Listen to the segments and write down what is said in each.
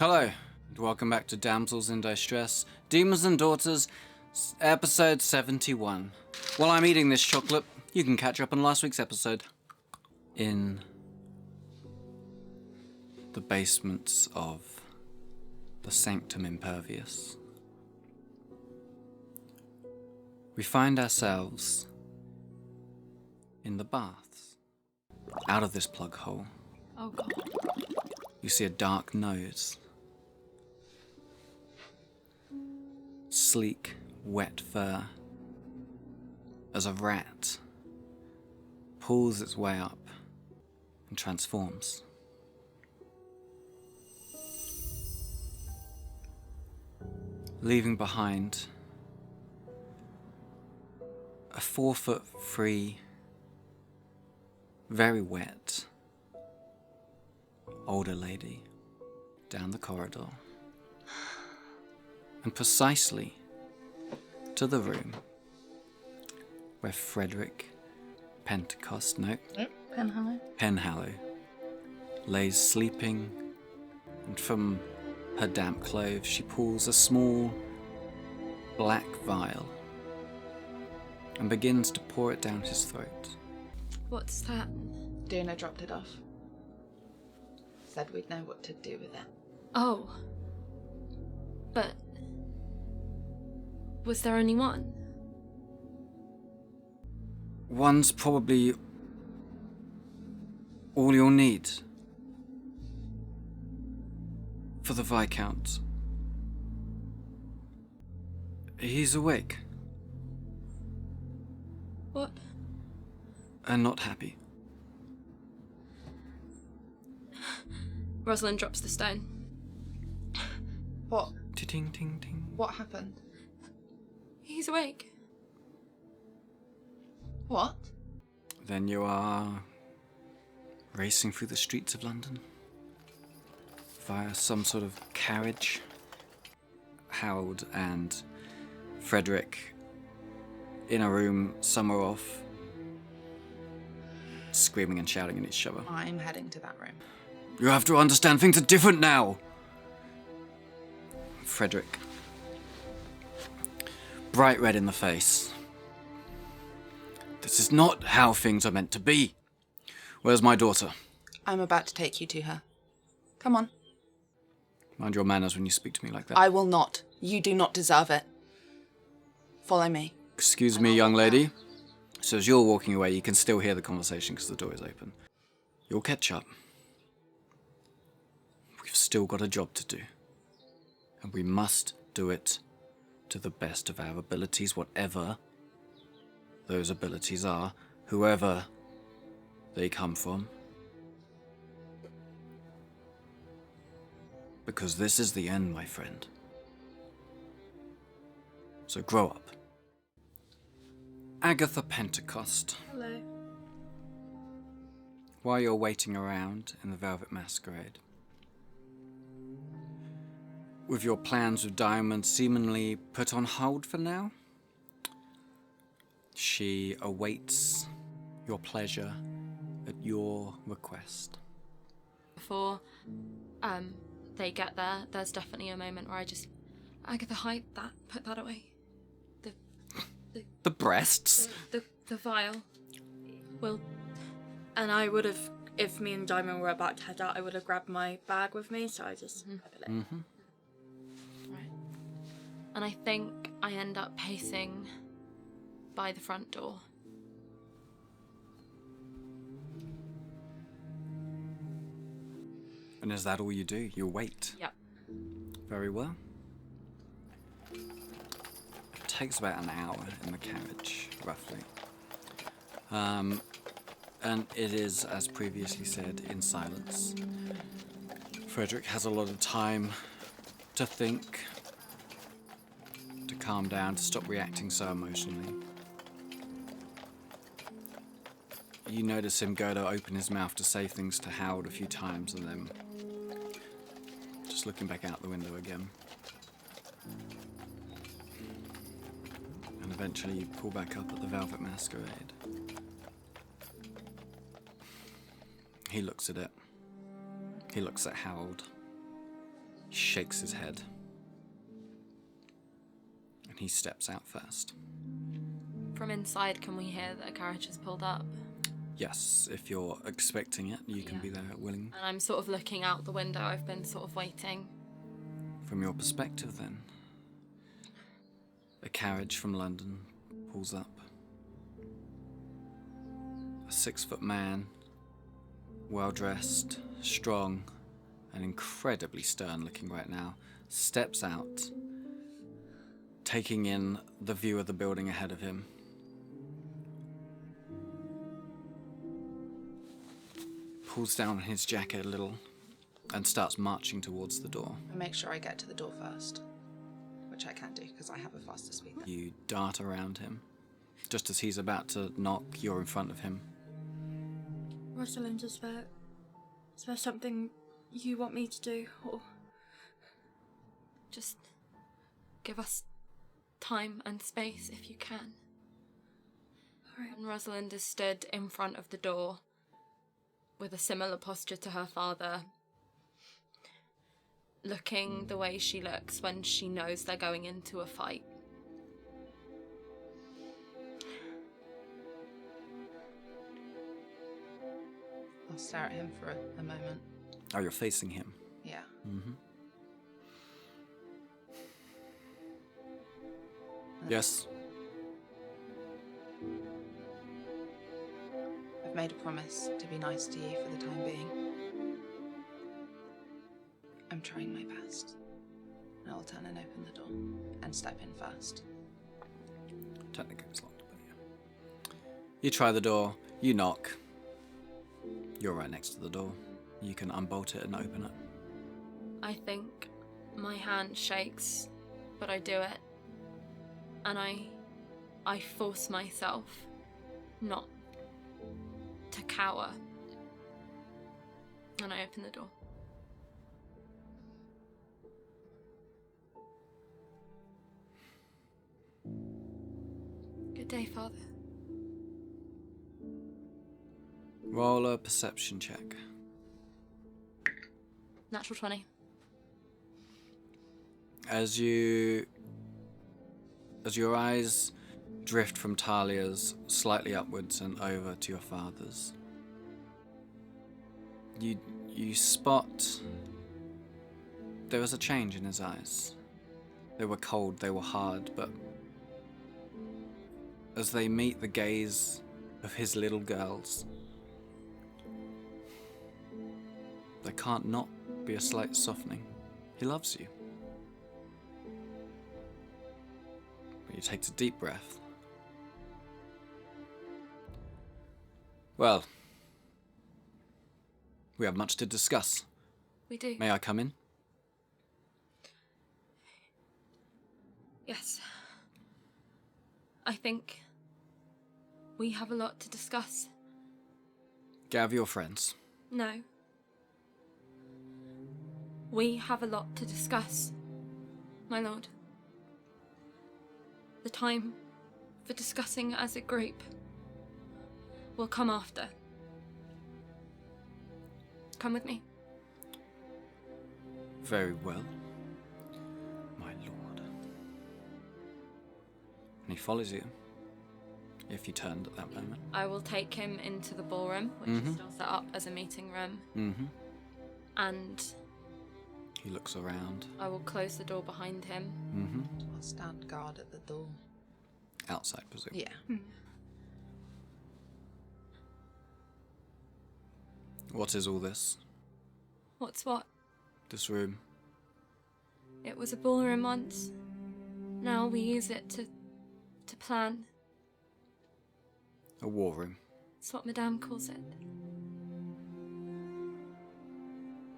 Hello, and welcome back to Damsels in Distress, Demons and Daughters, episode 71. While I'm eating this chocolate, you can catch up on last week's episode. In the basements of the Sanctum Impervious, we find ourselves in the baths. Out of this plug hole, oh God, you see a dark nose. Sleek, wet fur, as a rat pulls its way up and transforms. Leaving behind a 4'3", very wet, older lady down the corridor. And precisely to the room where Frederick Penhallow lays sleeping, and from her damp clothes she pulls a small black vial and begins to pour it down his throat. What's that? Duna dropped it off. Said we'd know what to do with it. Oh. But... was there only one? One's probably all you'll need for the Viscount. He's awake. What? And not happy. Rosalind drops the stone. What? Ting ting ting. What happened? He's awake. What? Then you are racing through the streets of London via some sort of carriage. Harold and Frederick in a room somewhere off, screaming and shouting at each other. I'm heading to that room. You have to understand, things are different now. Frederick, bright red in the face. This is not how things are meant to be. Where's my daughter? I'm about to take you to her. Come on. Mind your manners when you speak to me like that. I will not. You do not deserve it. Follow me. Excuse me, young lady. So as you're walking away, you can still hear the conversation because the door is open. You'll catch up. We've still got a job to do. And we must do it to the best of our abilities, whatever those abilities are, whoever they come from. Because this is the end, my friend. So grow up. Agatha Pentecost. Hello. While you're waiting around in the Velvet Masquerade, with your plans with Diamond seemingly put on hold for now, she awaits your pleasure at your request. Before they get there, there's definitely a moment where I just... Agatha, hide that. Put that away. The breasts? The vial. Well, and I would have if me and Diamond were about to head out, I would have grabbed my bag with me, so I just grab it. Mm-hmm. Right. And I think I end up pacing by the front door. And is that all you do? You wait? Yep. Very well. It takes about an hour in the carriage, roughly. And it is, as previously said, in silence. Frederick has a lot of time to think, to calm down, to stop reacting so emotionally. You notice him go to open his mouth to say things to Howard a few times and then just looking back out the window again. And eventually you pull back up at the Velvet Masquerade. He looks at it. He looks at Harold. He shakes his head. And he steps out first. From inside, can we hear that a carriage has pulled up? Yes, if you're expecting it, you can be there willing. And I'm sort of looking out the window. I've been sort of waiting. From your perspective, then, a carriage from London pulls up. A 6-foot man, well-dressed, strong, and incredibly stern-looking right now, steps out, taking in the view of the building ahead of him. Pulls down his jacket a little and starts marching towards the door. I make sure I get to the door first, which I can do because I have a faster speed than You dart around him. Just as he's about to knock, you're in front of him. Rosalind, is there something you want me to do, or...? Just give us time and space if you can. Alright. And Rosalind is stood in front of the door with a similar posture to her father, looking the way she looks when she knows they're going into a fight. I'll stare at him for a moment. Oh, you're facing him. Yeah. Mm-hmm. Yes. I've made a promise to be nice to you for the time being. I'm trying my best. And I'll turn and open the door and step in first. Technically it's locked, but yeah. You try the door, you knock. You're right next to the door. You can unbolt it and open it. I think my hand shakes, but I do it. And I force myself not to cower. And I open the door. Good day, Father. Roll a perception check. Natural 20. As your eyes drift from Talia's slightly upwards and over to your father's, you spot there was a change in his eyes. They were cold, they were hard, but as they meet the gaze of his little girls, there can't not be a slight softening. He loves you. But he takes a deep breath. Well, we have much to discuss. We do. May I come in? Yes. I think we have a lot to discuss. Gather your friends. No. We have a lot to discuss, my lord. The time for discussing as a group will come after. Come with me. Very well, my lord. And he follows you if you turned at that moment. I will take him into the ballroom, which is still set up as a meeting room. Mm-hmm. And He looks around. I will close the door behind him. Mm-hmm. I'll stand guard at the door. Outside, presumably. Yeah. What is all this? What's what? This room? It was a ballroom once. Now we use it to plan. A war room. That's what Madame calls it.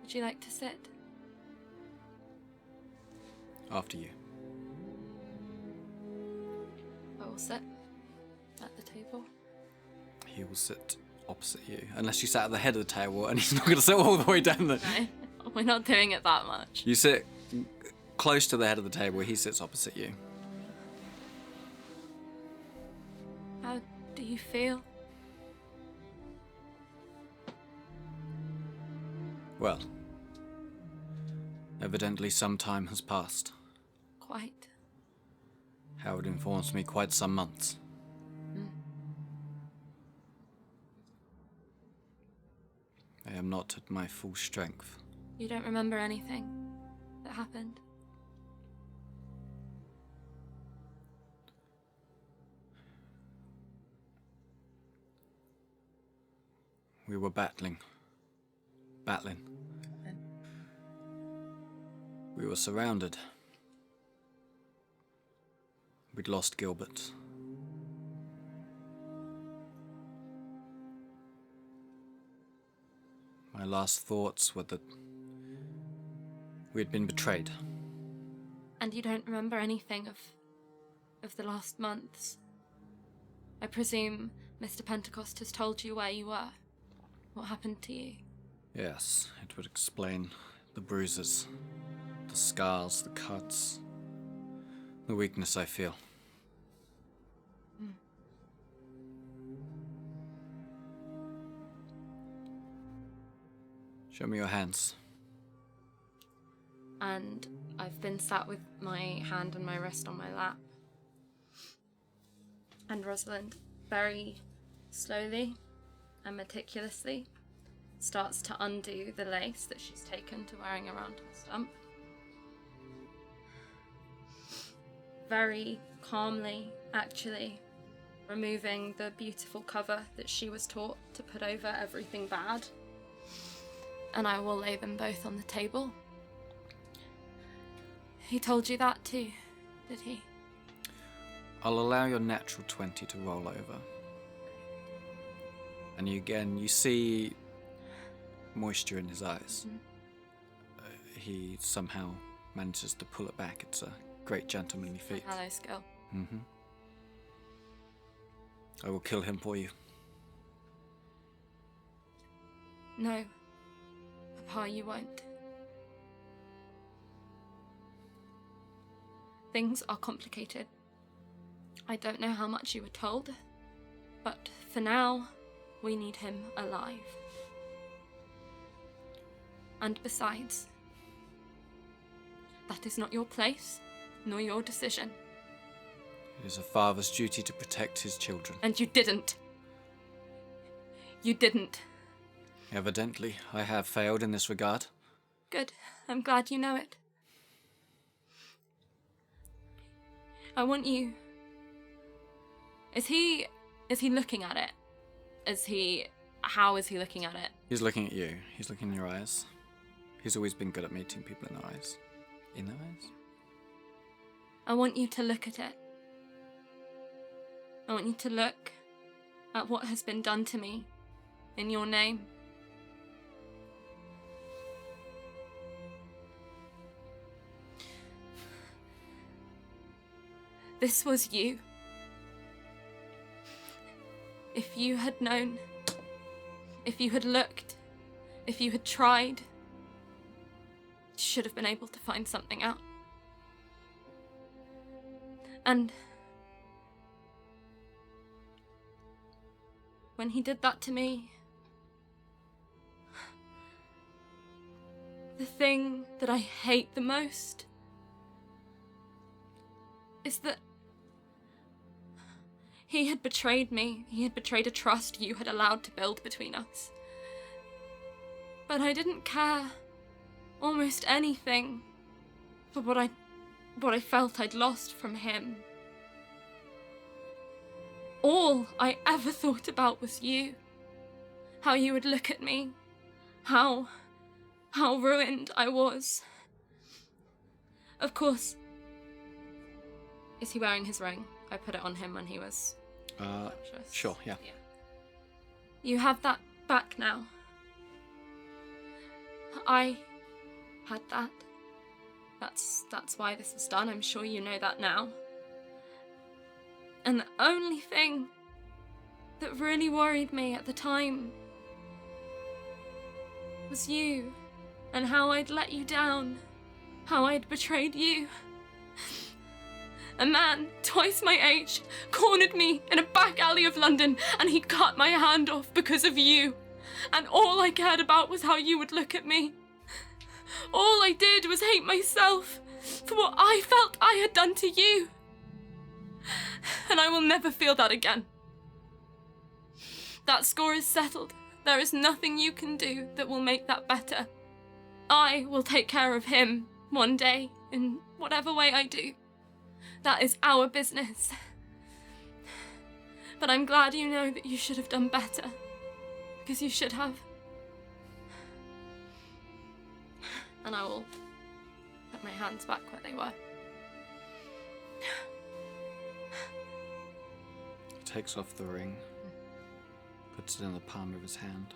Would you like to sit? After you. I will sit at the table. He will sit opposite you. Unless you sat at the head of the table and he's not going to sit all the way down there. No, we're not doing it that much. You sit close to the head of the table. He sits opposite you. How do you feel? Well, evidently some time has passed. Quite. Howard informs me quite some months. I am not at my full strength. You don't remember anything that happened? We were battling. We were surrounded. We'd lost Gilbert. My last thoughts were that we had been betrayed. And you don't remember anything of the last months? I presume Mr. Pentecost has told you where you were? What happened to you? Yes, it would explain the bruises, the scars, the cuts, the weakness I feel. Show me your hands. And I've been sat with my hand and my wrist on my lap. And Rosalind, very slowly and meticulously, starts to undo the lace that she's taken to wearing around her stump. Very calmly, actually, removing the beautiful cover that she was taught to put over everything bad. And I will lay them both on the table. He told you that too, did he? I'll allow your natural 20 to roll over. And you see moisture in his eyes. He somehow manages to pull it back. It's a great gentlemanly feat. Hello, skill. I will kill him for you. No, Papa, you won't. Things are complicated. I don't know how much you were told, but for now, we need him alive. And besides, that is not your place, nor your decision. It is a father's duty to protect his children. And you didn't. You didn't. Evidently, I have failed in this regard. Good. I'm glad you know it. I want you... Is he looking at it? How is he looking at it? He's looking at you. He's looking in your eyes. He's always been good at meeting people in their eyes. In their eyes? I want you to look at it. I want you to look at what has been done to me in your name. This was you. If you had known, if you had looked, if you had tried, you should have been able to find something out. And when he did that to me, the thing that I hate the most is that He had betrayed me. He had betrayed a trust you had allowed to build between us. But I didn't care almost anything for what I felt I'd lost from him. All I ever thought about was you. How you would look at me. How ruined I was. Of course. Is he wearing his ring? I put it on him when he was conscious. Sure, yeah. You have that back now. I had that. That's why this was done. I'm sure you know that now. And the only thing that really worried me at the time was you, and how I'd let you down, how I'd betrayed you. A man, twice my age, cornered me in a back alley of London, and he cut my hand off because of you. And all I cared about was how you would look at me. All I did was hate myself for what I felt I had done to you. And I will never feel that again. That score is settled. There is nothing you can do that will make that better. I will take care of him one day, in whatever way I do. That is our business. But I'm glad you know that you should have done better. Because you should have. And I will put my hands back where they were. He takes off the ring, puts it in the palm of his hand.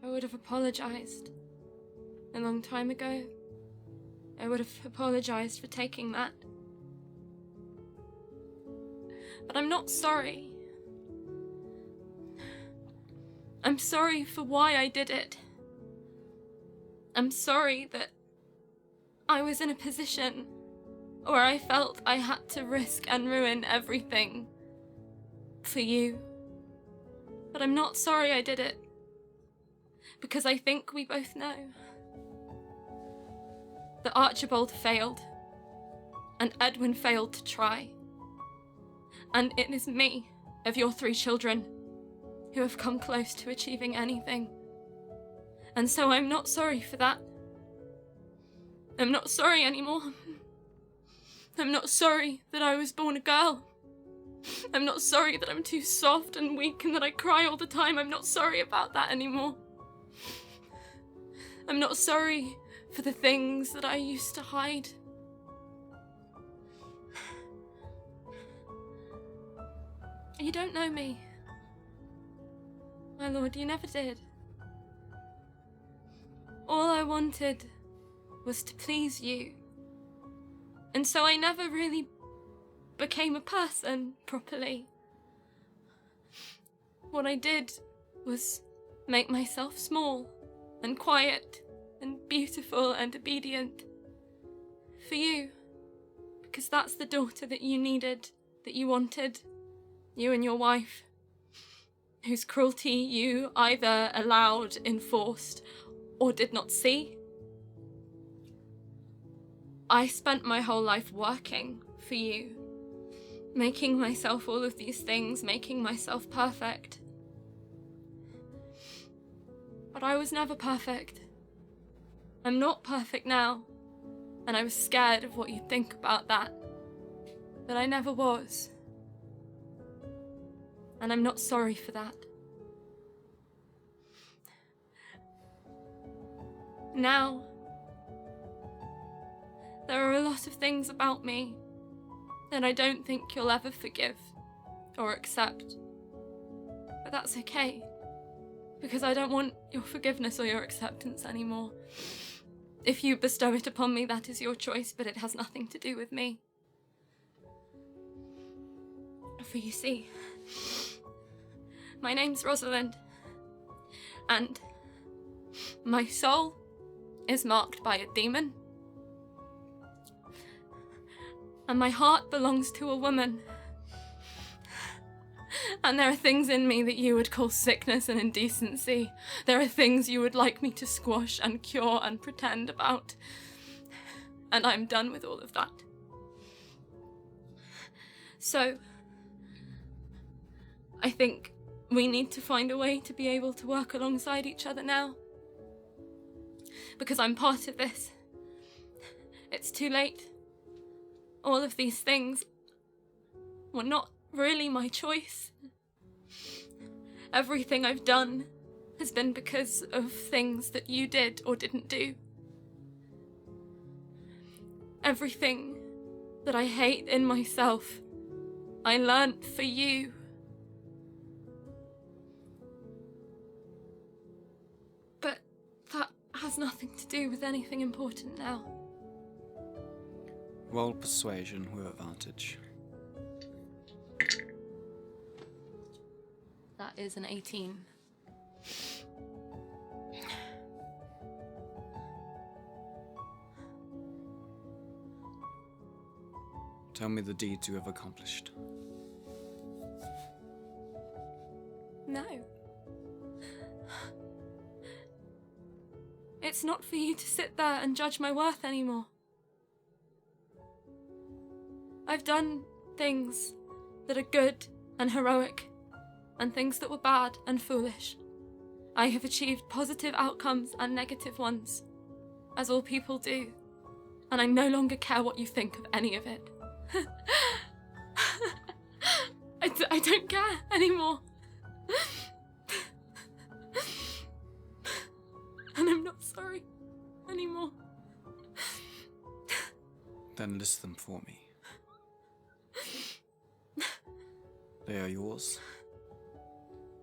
I would have apologized a long time ago. I would have apologized for taking that. But I'm not sorry. I'm sorry for why I did it. I'm sorry that I was in a position where I felt I had to risk and ruin everything for you. But I'm not sorry I did it. Because I think we both know that Archibald failed, and Edwin failed to try. And it is me, of your 3 children, who have come close to achieving anything. And so I'm not sorry for that. I'm not sorry anymore. I'm not sorry that I was born a girl. I'm not sorry that I'm too soft and weak and that I cry all the time. I'm not sorry about that anymore. I'm not sorry for the things that I used to hide. You don't know me. My lord, you never did. All I wanted was to please you. And so I never really became a person properly. What I did was make myself small and quiet and beautiful and obedient for you. Because that's the daughter that you needed, that you wanted, you and your wife, whose cruelty you either allowed, enforced, or did not see. I spent my whole life working for you, making myself all of these things, making myself perfect. But I was never perfect. I'm not perfect now, and I was scared of what you'd think about that. But I never was. And I'm not sorry for that. Now, there are a lot of things about me that I don't think you'll ever forgive or accept. But that's okay, because I don't want your forgiveness or your acceptance anymore. If you bestow it upon me, that is your choice, but it has nothing to do with me. For you see, my name's Rosalind, and my soul is marked by a demon, and my heart belongs to a woman. And there are things in me that you would call sickness and indecency. There are things you would like me to squash and cure and pretend about. And I'm done with all of that. So, I think we need to find a way to be able to work alongside each other now. Because I'm part of this. It's too late. All of these things were not really my choice. Everything I've done has been because of things that you did or didn't do. Everything that I hate in myself, I learnt for you. But that has nothing to do with anything important now. Roll persuasion with advantage. That is an 18. Tell me the deeds you have accomplished. No. It's not for you to sit there and judge my worth anymore. I've done things that are good and heroic, and things that were bad and foolish. I have achieved positive outcomes and negative ones, as all people do, and I no longer care what you think of any of it. I don't care anymore. And I'm not sorry anymore. Then list them for me. They are yours.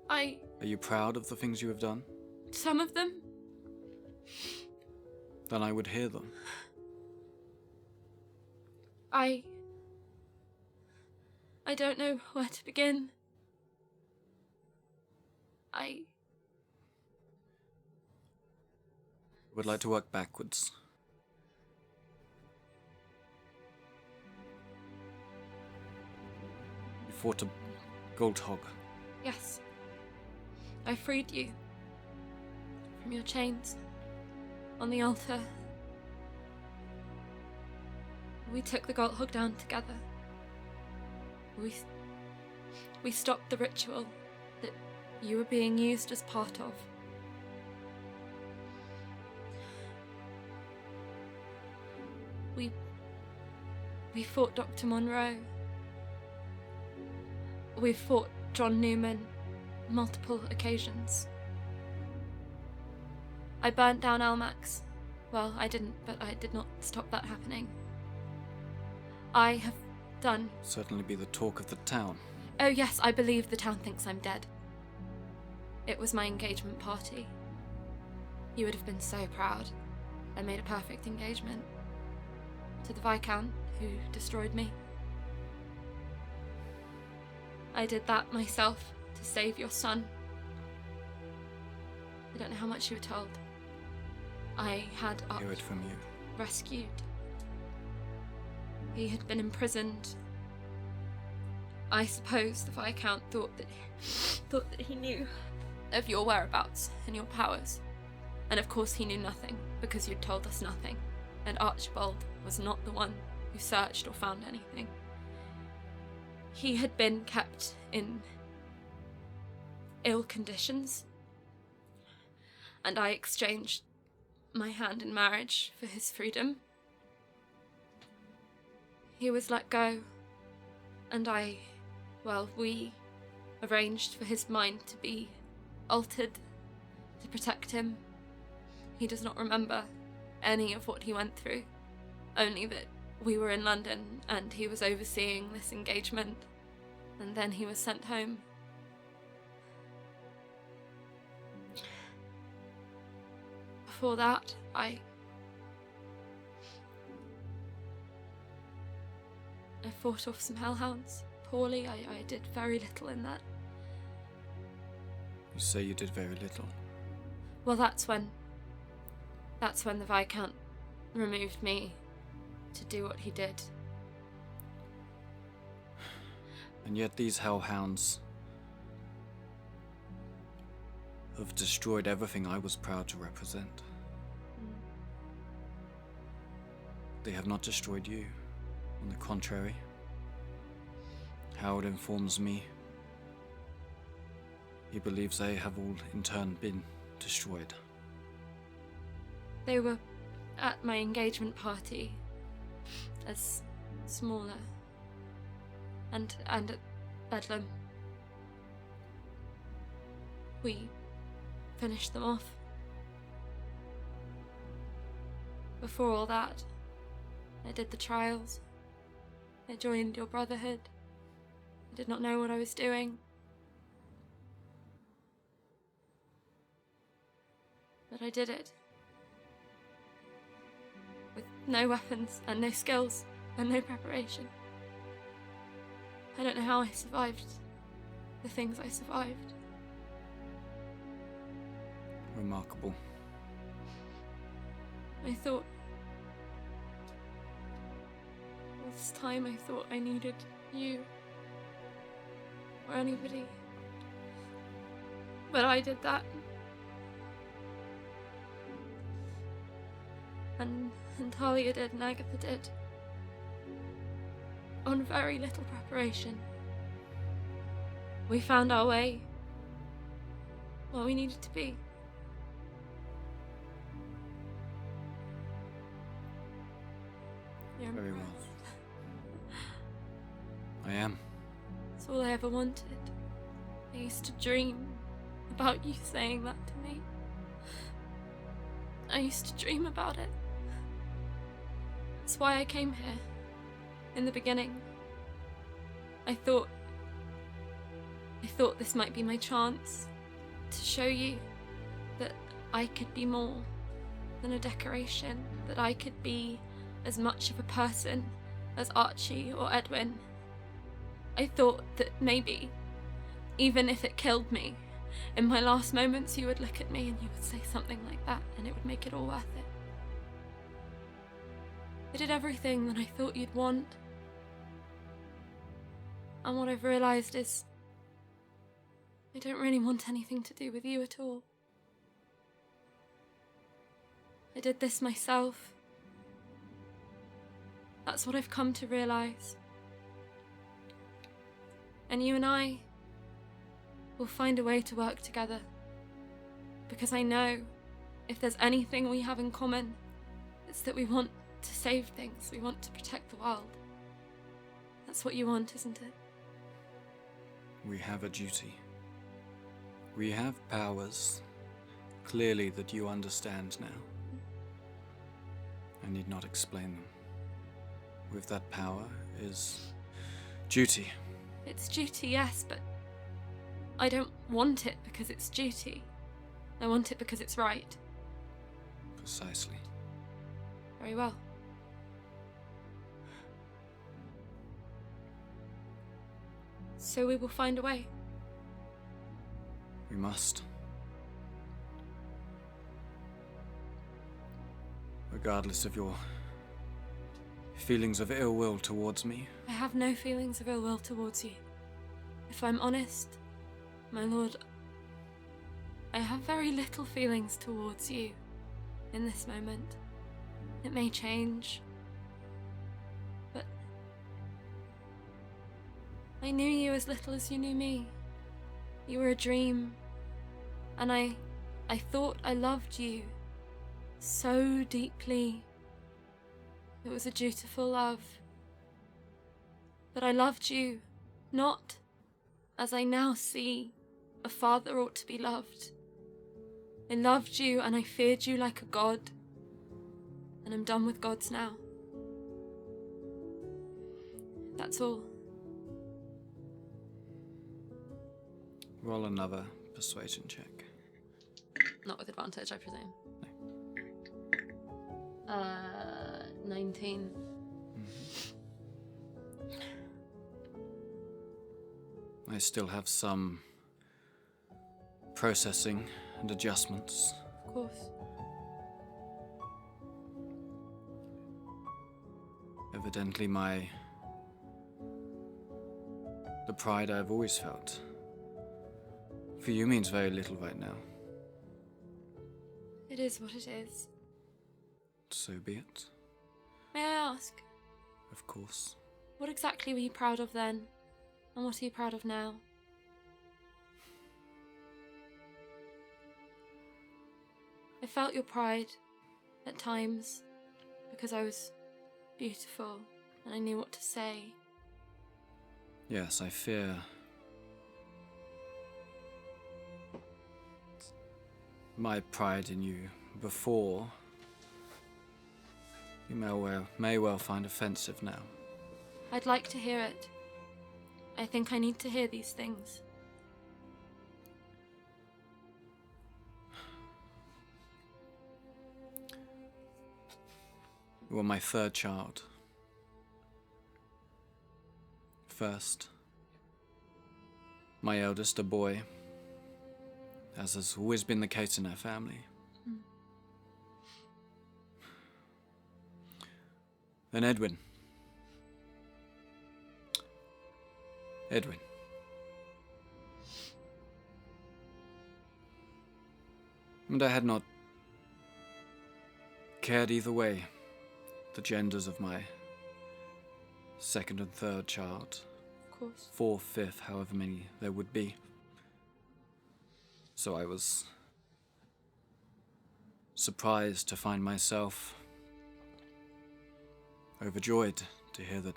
Are you proud of the things you have done? Some of them. Then I would hear them. I don't know where to begin. I would like to work backwards. You fought a gold hog. Yes. I freed you from your chains on the altar. We took the gold hog down together. We stopped the ritual that you were being used as part of. We fought Dr. Monroe. We fought John Newman multiple occasions. I burnt down Almax. Well, I didn't, but I did not stop that happening. I have done... Certainly be the talk of the town. Oh yes, I believe the town thinks I'm dead. It was my engagement party. You would have been so proud. I made a perfect engagement. To the Viscount, who destroyed me. I did that myself to save your son. I don't know how much you were told. I had Hear it from you. rescued. He had been imprisoned. I suppose the Viscount thought that he knew of your whereabouts and your powers. And of course he knew nothing, because you'd told us nothing. And Archibald was not the one who searched or found anything. He had been kept in ill conditions, and I exchanged my hand in marriage for his freedom. He was let go, and we arranged for his mind to be altered to protect him. He does not remember any of what he went through, only that we were in London and he was overseeing this engagement, and then he was sent home. Before that, I fought off some hellhounds. Poorly, I did very little in that. You say you did very little. Well, that's when the Viscount removed me to do what he did. And yet these hellhounds have destroyed everything I was proud to represent. They have not destroyed you. On the contrary. Howard informs me he believes they have all in turn been destroyed. They were at my engagement party as smaller and at Bedlam. We finished them off. Before all that, I did the trials. I joined your brotherhood. I did not know what I was doing. But I did it. With no weapons and no skills and no preparation. I don't know how I survived the things I survived. Remarkable. I thought... all this time I thought I needed you. Or anybody. But I did that. And Taya did, and Agatha did. On very little preparation. We found our way. Where we needed to be. You're Very well. impressed. I am. It's all I ever wanted. I used to dream about you saying that to me. I used to dream about it. That's why I came here. In the beginning. I thought this might be my chance to show you that I could be more than a decoration, that I could be as much of a person as Archie or Edwin. I thought that maybe, even if it killed me, in my last moments you would look at me and you would say something like that and it would make it all worth it. I did everything that I thought you'd want. And what I've realised is I don't really want anything to do with you at all. I did this myself. That's what I've come to realise. And you and I will find a way to work together. Because I know if there's anything we have in common, it's that we want to save things. We want to protect the world. That's what you want, isn't it? We have a duty. We have powers, clearly, that you understand now. I need not explain them. With that power is duty. It's duty, yes, but I don't want it because it's duty. I want it because it's right. Precisely. Very well. So we will find a way. We must. Regardless of your feelings of ill will towards me. I have no feelings of ill will towards you. If I'm honest, my lord, I have very little feelings towards you in this moment. It may change, but I knew you as little as you knew me. You were a dream, and I thought I loved you so deeply. It was a dutiful love. But I loved you, not as I now see a father ought to be loved. I loved you and I feared you like a god. And I'm done with gods now. That's all. Roll another persuasion check. Not with advantage, I presume. 19. I still have some processing and adjustments. Of course. Evidently the pride I've always felt for you means very little right now. It is what it is. So be it. May I ask, Of course. what exactly were you proud of then? And what are you proud of now? I felt your pride at times because I was beautiful and I knew what to say. Yes, I fear my pride in you before you may well find offensive now. I'd like to hear it. I think I need to hear these things. You were my third child. First, my eldest, a boy, as has always been the case in our family. Then Edwin. And I had not cared either way the genders of my second and third child. Of course. Fourth, fifth, however many there would be. So I was surprised to find myself overjoyed to hear that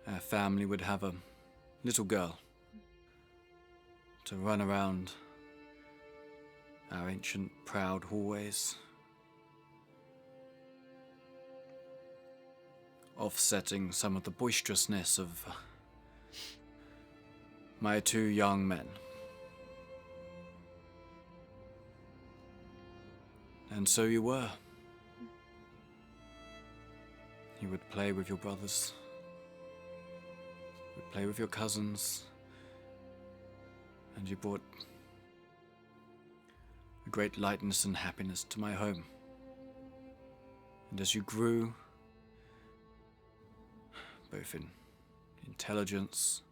our family would have a little girl to run around our ancient, proud hallways, offsetting some of the boisterousness of my two young men. And so you were. You would play with your brothers, you would play with your cousins, and you brought a great lightness and happiness to my home. And as you grew, both in intelligence,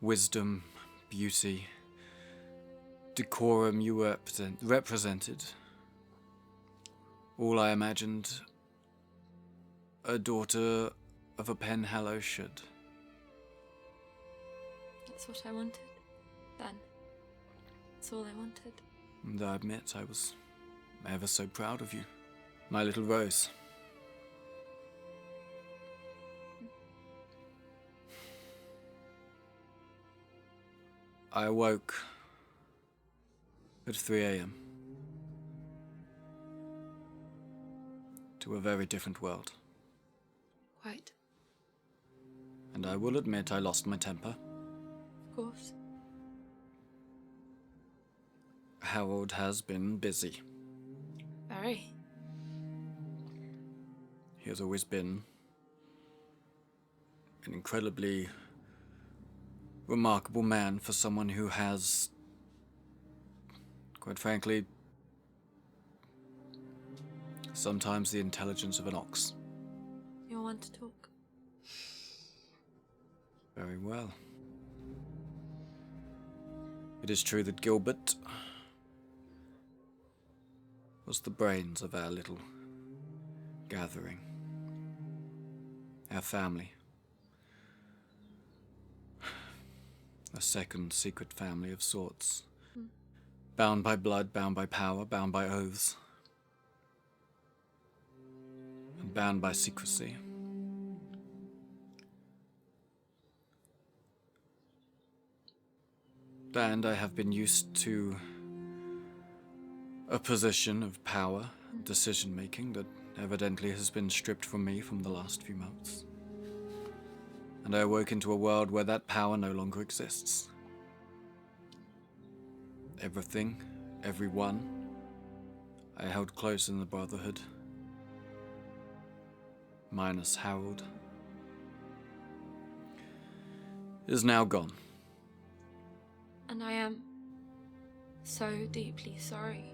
wisdom, beauty, decorum, you represented all I imagined a daughter of a Penhallow should. That's what I wanted, then. That's all I wanted. And I admit I was ever so proud of you, my little Rose. I awoke at 3 a.m. to a very different world. Quite. And I will admit I lost my temper. Of course. Harold has been busy. Very. He has always been an incredibly remarkable man for someone who has, quite frankly, sometimes the intelligence of an ox. You want to talk? Very well. It is true that Gilbert was the brains of our little gathering, our family. A second secret family of sorts. Bound by blood, bound by power, bound by oaths. And bound by secrecy. And I have been used to a position of power and decision-making that evidently has been stripped from me from the last few months. And I awoke into a world where that power no longer exists. Everything, everyone, I held close in the Brotherhood, minus Harold, is now gone. And I am so deeply sorry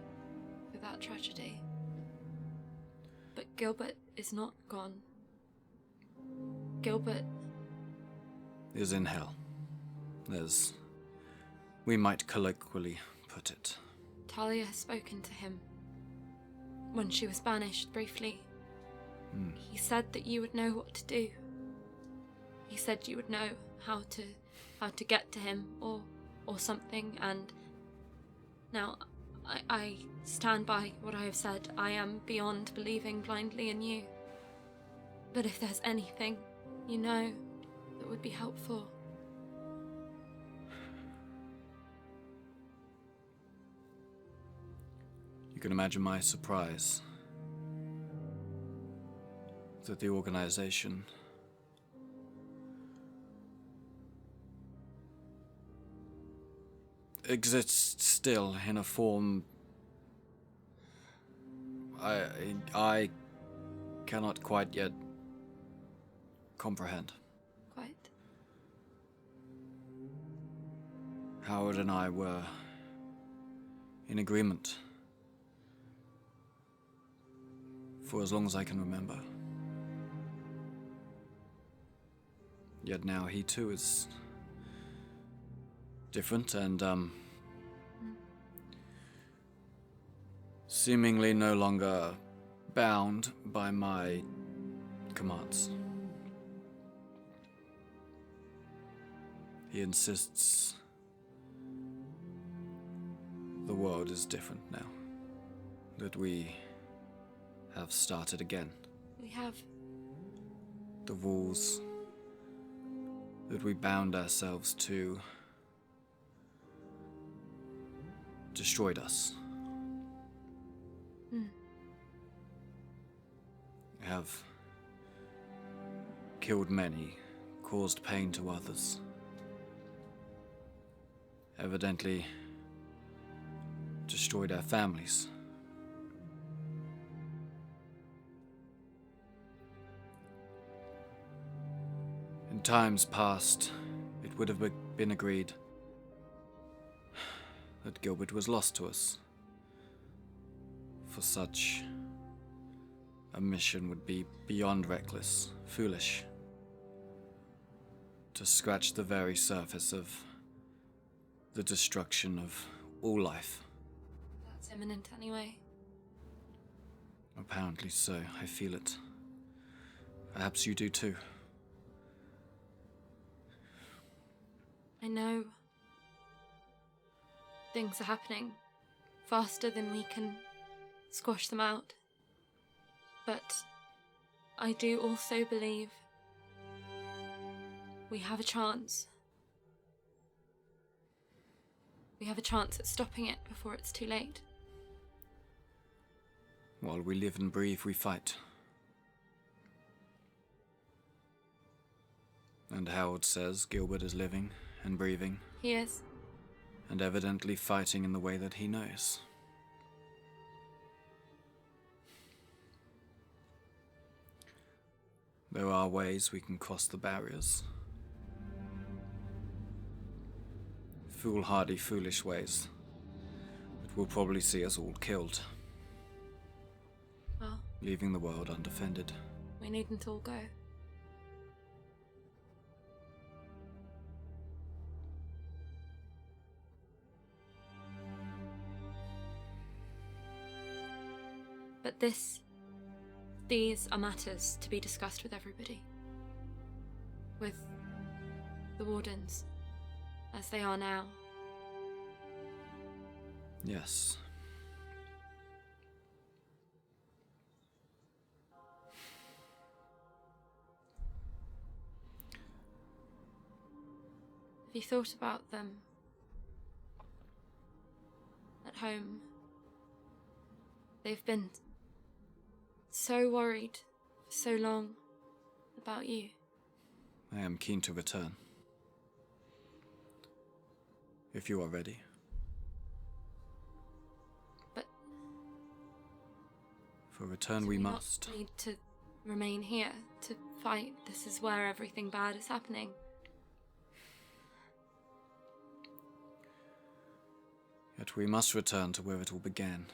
for that tragedy. But Gilbert is not gone. Gilbert is in hell, as we might colloquially put it. Taya has spoken to him when she was banished briefly. He said that you would know what to do. He said you would know how to get to him or something, and now I stand by what I have said. I am beyond believing blindly in you. But if there's anything, that would be helpful. You can imagine my surprise that the organization exists still in a form I cannot quite yet comprehend. Quite. Howard and I were in agreement for as long as I can remember. Yet now he too is different and seemingly no longer bound by my commands. He insists the world is different now, that we have started again. We have. The rules that we bound ourselves to destroyed us. Have killed many, caused pain to others. Evidently destroyed our families. In times past, it would have been agreed that Gilbert was lost to us. For such a mission would be beyond reckless, foolish. To scratch the very surface of the destruction of all life. That's imminent anyway. Apparently so, I feel it. Perhaps you do too. I know things are happening faster than we can squash them out. But I do also believe we have a chance. We have a chance at stopping it before it's too late. While we live and breathe, we fight. And Howard says Gilbert is living and breathing. He is. And evidently fighting in the way that he knows. There are ways we can cross the barriers. Foolhardy, foolish ways that will probably see us all killed. Well, leaving the world undefended. We needn't all go. But these are matters to be discussed with everybody. With the wardens, as they are now. Yes. Have you thought about them at home? They've been so worried for so long about you. I am keen to return. If you are ready. But for return we must. Not need to remain here to fight. This is where everything bad is happening. Yet we must return to where it all began.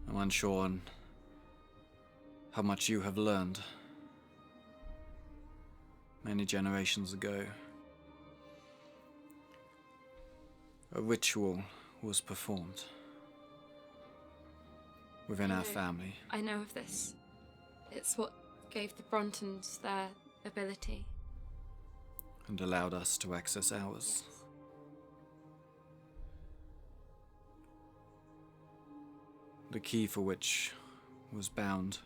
I'm unsure on how much you have learned. Many generations ago, a ritual was performed within our family. I know of this. It's what gave the Brontons their ability. And allowed us to access ours. Yes. The key for which was bound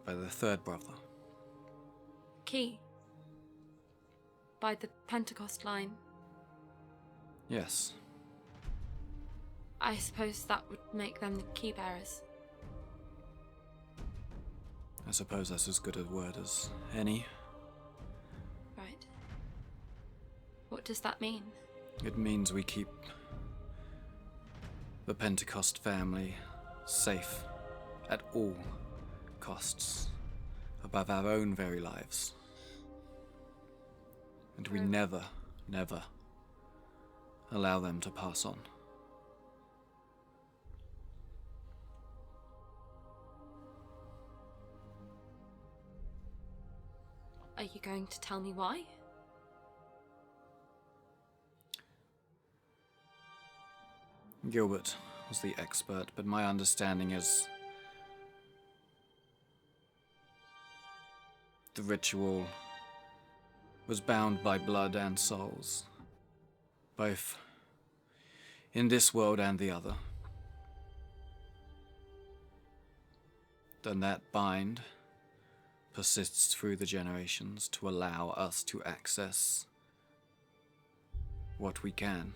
by the third brother. Key. By the Pentecost line. Yes. I suppose that would make them the key bearers. I suppose that's as good a word as any. Right. What does that mean? It means we keep the Pentecost family safe at all costs, above our own very lives. And we never, never allow them to pass on. Are you going to tell me why? Gilbert was the expert, but my understanding is the ritual was bound by blood and souls, both in this world and the other. Then that bind persists through the generations to allow us to access what we can.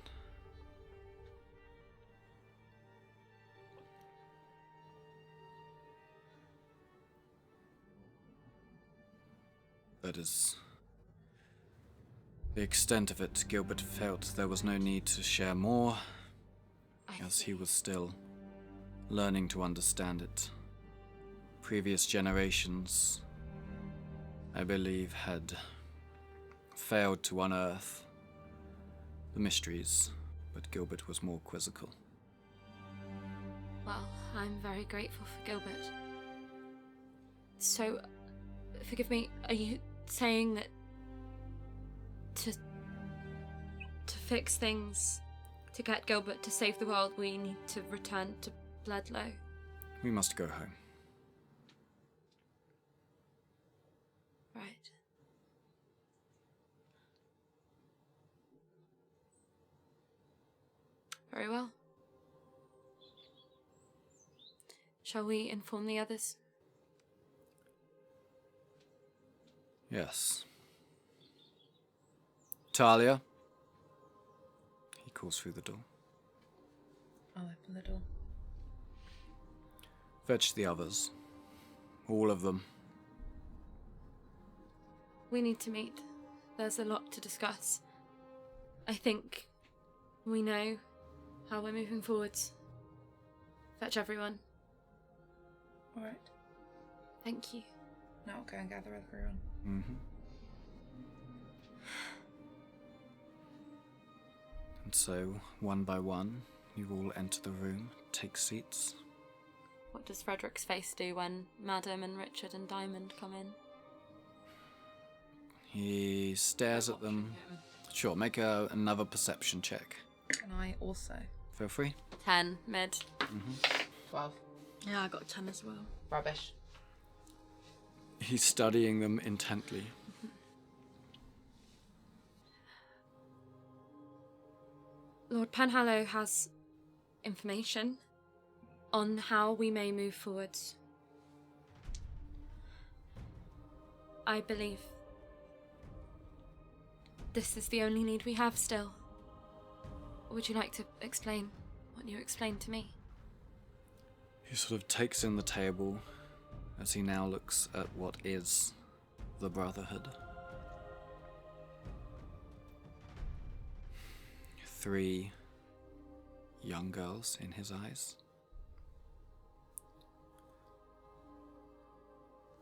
That is the extent of it. Gilbert felt there was no need to share more, as he was still learning to understand it. Previous generations, I believe, had failed to unearth the mysteries, but Gilbert was more quizzical. Well, I'm very grateful for Gilbert. So, forgive me, are you saying that to fix things, to get Gilbert to save the world, we need to return to Bledlow? We must go home. Right. Very well. Shall we inform the others? Yes. Talia? He calls through the door. I'll open the door. Fetch the others. All of them. We need to meet. There's a lot to discuss. I think we know how we're moving forwards. Fetch everyone. Alright. Thank you. Now I'll go and gather everyone. Mm-hmm. And so, one by one, you all enter the room, take seats. What does Frederick's face do when Madam and Richard and Diamond come in? He stares at them. Sure, make another perception check. Can I also? Feel free. 10, mid. 12. Yeah, I got 10 as well. Rubbish. He's studying them intently. Lord Penhallow has information on how we may move forwards. I believe this is the only need we have still. Would you like to explain what you explained to me? He sort of takes in the table as he now looks at what is the Brotherhood. 3 young girls in his eyes.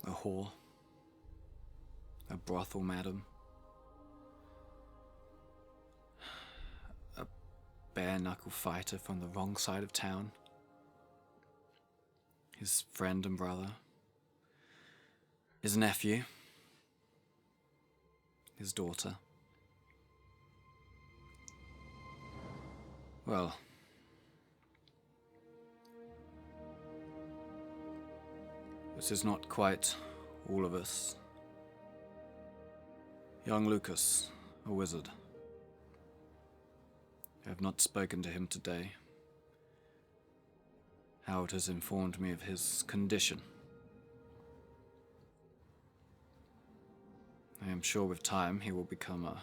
A whore. A brothel madam. A bare-knuckle fighter from the wrong side of town. His friend and brother. His nephew. His daughter. Well, this is not quite all of us. Young Lucas, a wizard. I have not spoken to him today. Howard has informed me of his condition. I am sure with time he will become a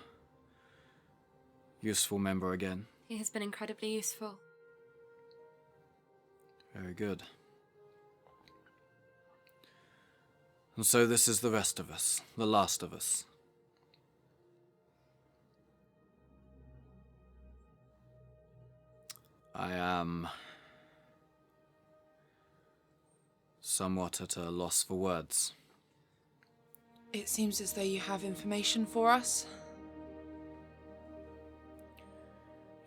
useful member again. He has been incredibly useful. Very good. And so this is the rest of us, the last of us. I am somewhat at a loss for words. It seems as though you have information for us.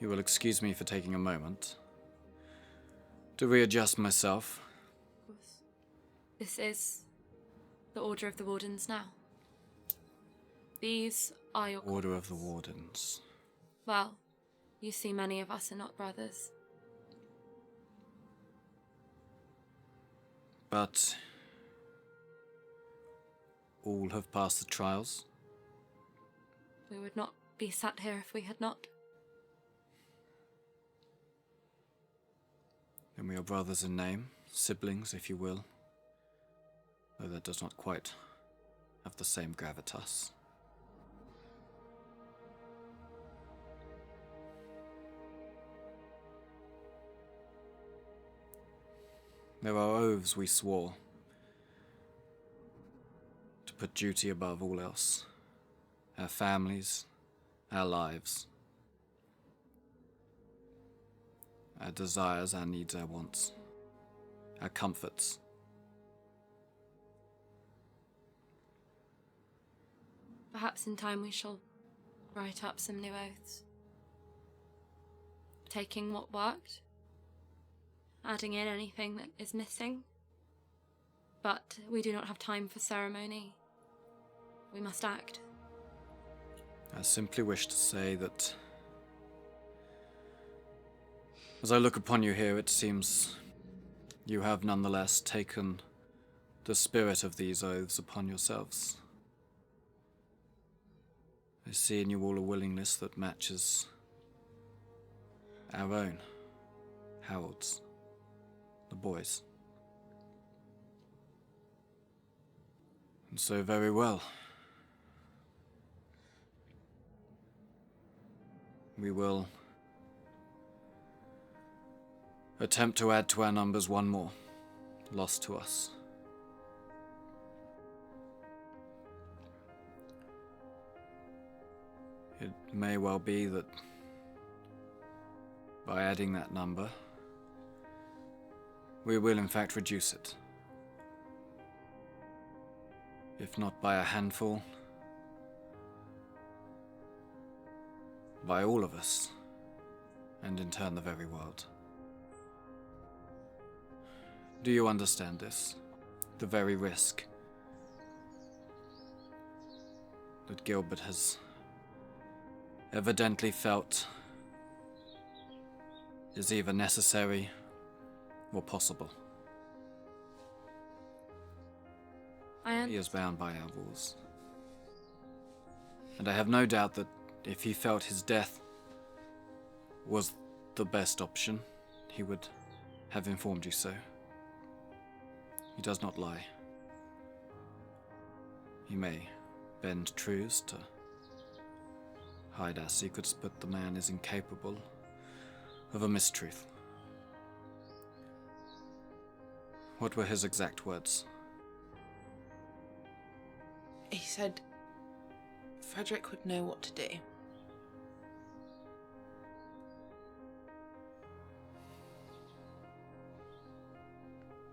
You will excuse me for taking a moment to readjust myself. Of course. This is the Order of the Wardens now. These are your... Order of the Wardens. Well, you see many of us are not brothers. But all have passed the trials. We would not be sat here if we had not. Then we are brothers in name, siblings, if you will. Though that does not quite have the same gravitas. There are oaths we swore to put duty above all else. Our families, our lives, our desires, our needs, our wants, our comforts. Perhaps in time we shall write up some new oaths. Taking what worked, adding in anything that is missing. But we do not have time for ceremony. We must act. I simply wish to say that as I look upon you here, it seems you have nonetheless taken the spirit of these oaths upon yourselves. I see in you all a willingness that matches our own, Howard's, the boys. And so very well. We will attempt to add to our numbers one more, lost to us. It may well be that by adding that number, we will in fact reduce it. If not by a handful, by all of us, and in turn the very world. Do you understand this? The very risk that Gilbert has evidently felt is either necessary or possible. He is bound by our rules. And I have no doubt that if he felt his death was the best option, he would have informed you so. He does not lie. He may bend truths to hide our secrets, but the man is incapable of a mistruth. What were his exact words? He said Frederick would know what to do.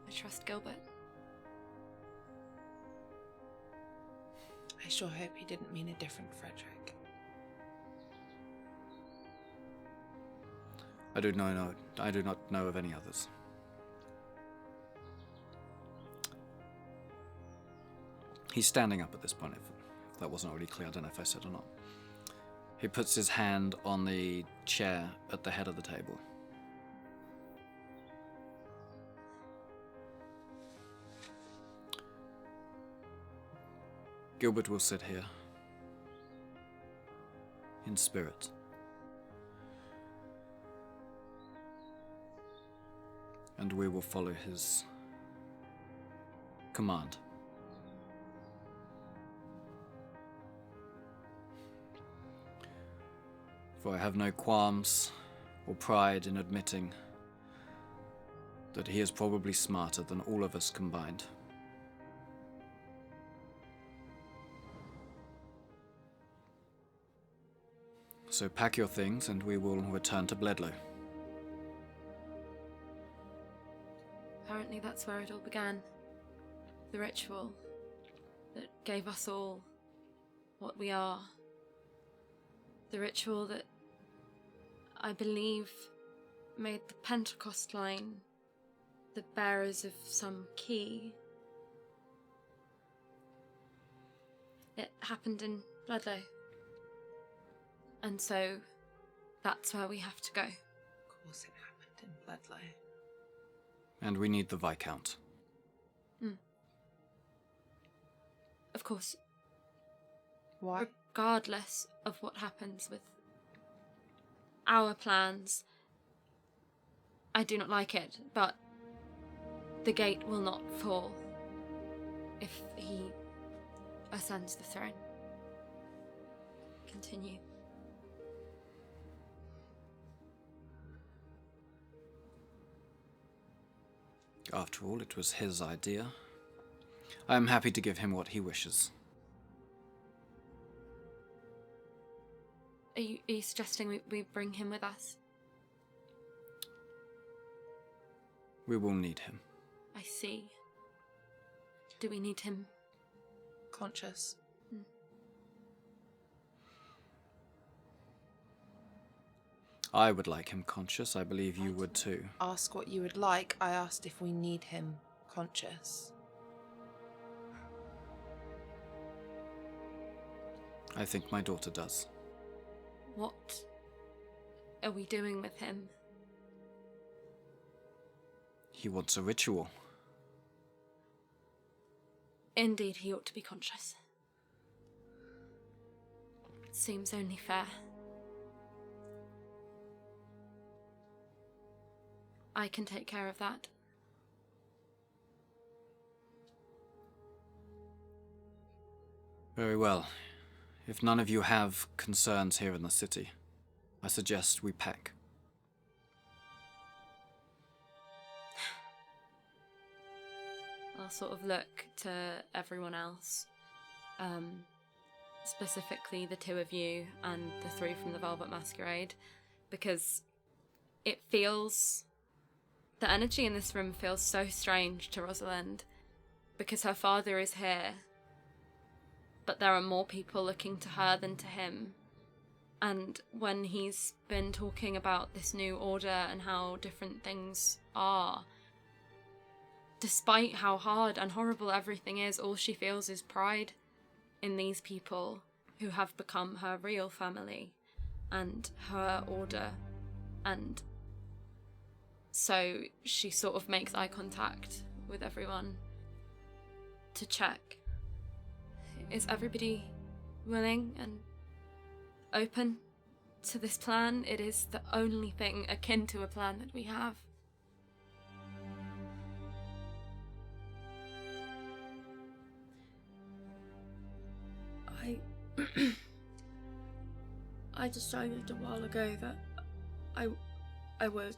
I trust Gilbert. I sure hope he didn't mean a different Frederick. I do not know of any others. He's standing up at this point, if that wasn't already clear. I don't know if I said or not. He puts his hand on the chair at the head of the table. Gilbert will sit here, in spirit. And we will follow his command. For I have no qualms or pride in admitting that he is probably smarter than all of us combined. So pack your things and we will return to Bledlow. Apparently that's where it all began. The ritual that gave us all what we are. The ritual that I believe made the Pentecost line the bearers of some key. It happened in Bledlow. And so that's where we have to go. Of course it happened in Bledlow. And we need the Viscount. Of course. Why? Regardless of what happens with our plans, I do not like it, but the gate will not fall if he ascends the throne. Continue. After all, it was his idea. I am happy to give him what he wishes. Are you suggesting we bring him with us? We will need him. I see. Do we need him? Conscious. I would like him conscious. I believe you would too. Ask what you would like. I asked if we need him conscious. I think my daughter does. What are we doing with him? He wants a ritual. Indeed, he ought to be conscious. Seems only fair. I can take care of that. Very well. If none of you have concerns here in the city, I suggest we pack. I'll sort of look to everyone else. Specifically the two of you and the three from the Velvet Masquerade, because it feels... The energy in this room feels so strange to Rosalind, because her father is here, but there are more people looking to her than to him. And when he's been talking about this new order and how different things are, despite how hard and horrible everything is, all she feels is pride in these people who have become her real family and her order. And so she sort of makes eye contact with everyone to check. Is everybody willing and open to this plan? It is the only thing akin to a plan that we have. I decided a while ago that I would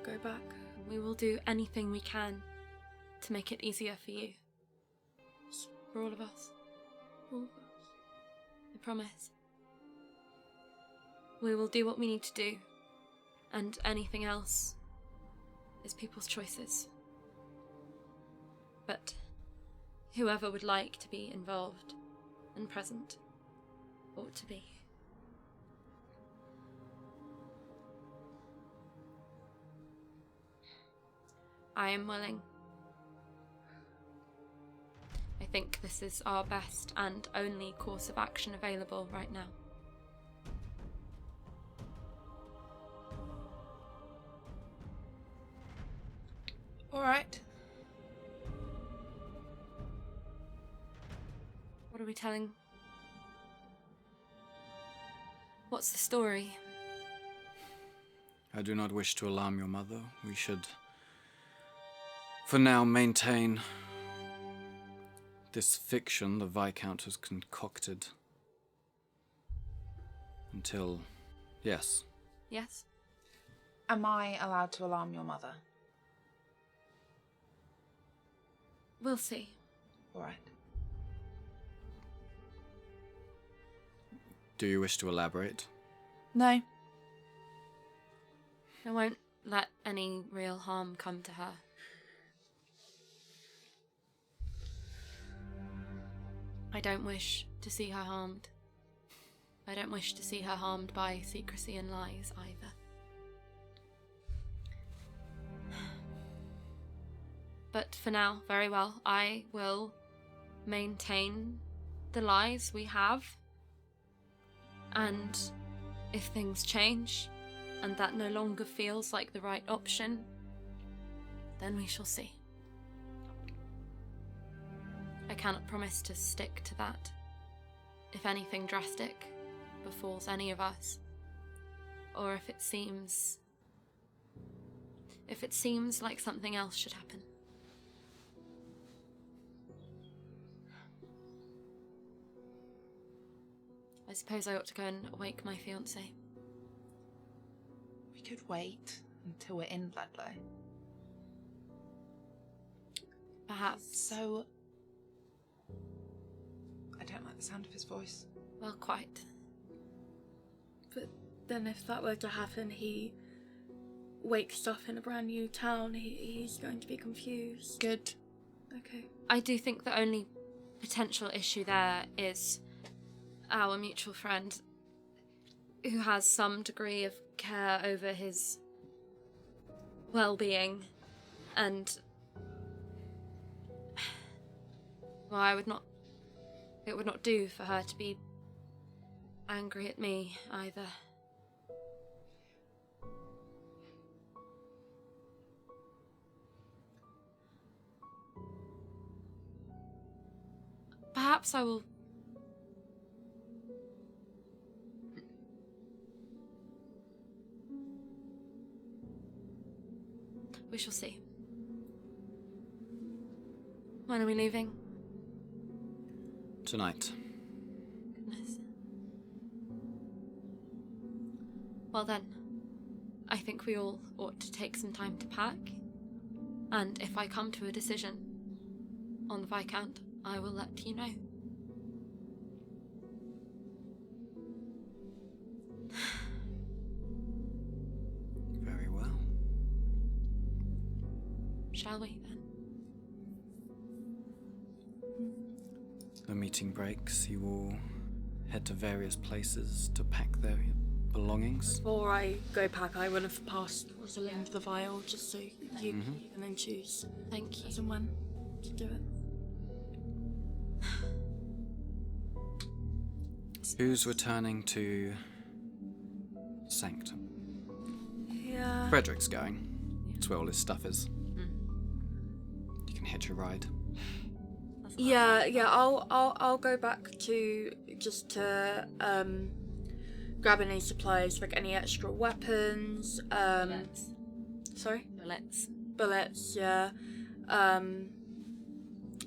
go back. We will do anything we can to make it easier for you. For all of us. All of us. I promise. We will do what we need to do, and anything else is people's choices. But whoever would like to be involved and present ought to be. I am willing. I think this is our best and only course of action available right now. All right. we telling? What's the story? I do not wish to alarm your mother. We should, for now, maintain this fiction the Viscount has concocted until, yes. Yes? Am I allowed to alarm your mother? We'll see. All right. Do you wish to elaborate? No. I won't let any real harm come to her. I don't wish to see her harmed. I don't wish to see her harmed by secrecy and lies either. But for now, very well, I will maintain the lies we have. And if things change, and that no longer feels like the right option, then we shall see. I cannot promise to stick to that. If anything drastic befalls any of us, or if it seems like something else should happen. I suppose I ought to go and wake my fiancé. We could wait until we're in Bloodlow. Perhaps. So... I don't like the sound of his voice. Well, quite. But then if that were to happen, he wakes up in a brand new town, he's going to be confused. Good. Okay. I do think the only potential issue there is our mutual friend who has some degree of care over his well-being, and well, it would not do for her to be angry at me either. Perhaps I will. We shall see. When are we leaving? Tonight. Goodness. Well then, I think we all ought to take some time to pack. And if I come to a decision on the Viscount, I will let you know. Very well. Shall we then? The meeting breaks. You all head to various places to pack their belongings. Before I go pack, I will have passed Rosalind the vial just so you can then choose Thank you. as and when to do it. Who's returning to Sanctum? Yeah. Frederick's going. That's where all his stuff is. You can hitch a ride. Yeah. I'll go back to just to grab any supplies, like any extra weapons. Bullets. Sorry. Bullets. Yeah. And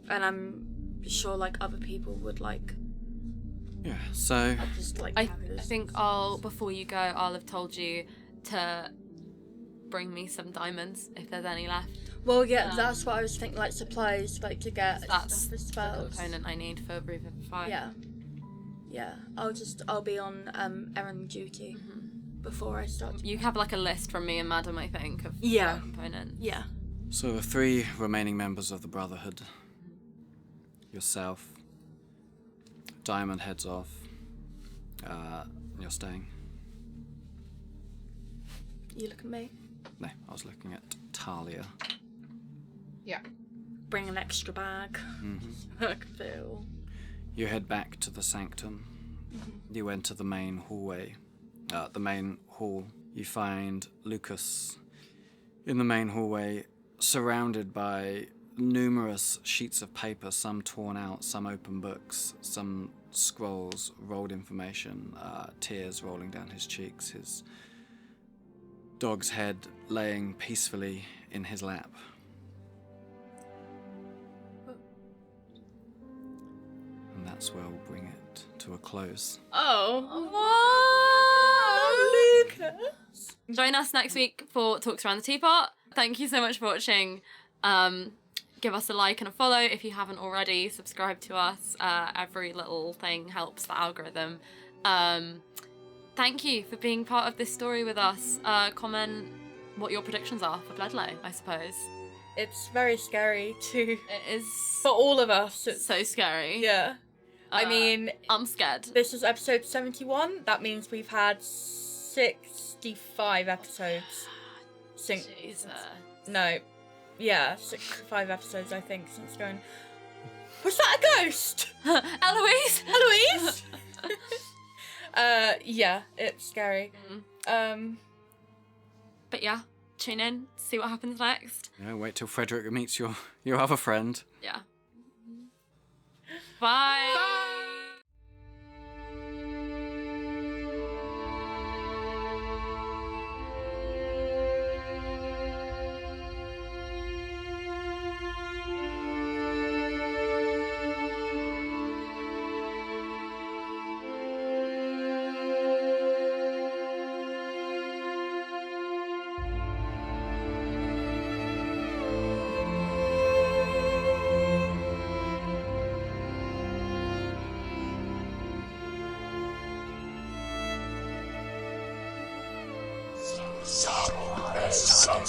I'm sure like other people would like. Yeah, so I'll just like. I think before you go, I'll have told you to bring me some diamonds if there's any left. Well, yeah, that's what I was thinking. Like supplies, like to get That's stuff for the spells. component I need for Revivify. Yeah. I'll be on errand duty before I start. You have like a list from me and Madam, I think, of Yeah. components. Yeah. So the 3 remaining members of the Brotherhood, yourself, Diamond heads off. You're staying? You look at me. No, I was looking at Talia. Yeah. Bring an extra bag. I can feel. You head back to the Sanctum. You enter the main hallway. The main hall. You find Lucas in the main hallway, surrounded by numerous sheets of paper, some torn out, some open books, some scrolls, rolled information, tears rolling down his cheeks, his dog's head laying peacefully in his lap. And that's where we'll bring it to a close. Lucas! Join us next week for Talks Around the Teapot. Thank you so much for watching. Give us a like and a follow if you haven't already. Subscribe to us. Every little thing helps the algorithm. Thank you for being part of this story with us. Comment what your predictions are for Bledlow, I suppose. It's very scary too. It is For all of us. It's so scary. Yeah. I mean, I'm scared. this is episode 71. That means we've had 65 episodes. Jesus. No. Yeah, 65 episodes, I think, since going... Was that a ghost? Eloise! Eloise? Yeah, it's scary. But yeah, tune in, see what happens next. Yeah, wait till Frederick meets your other friend. Yeah. Bye! Some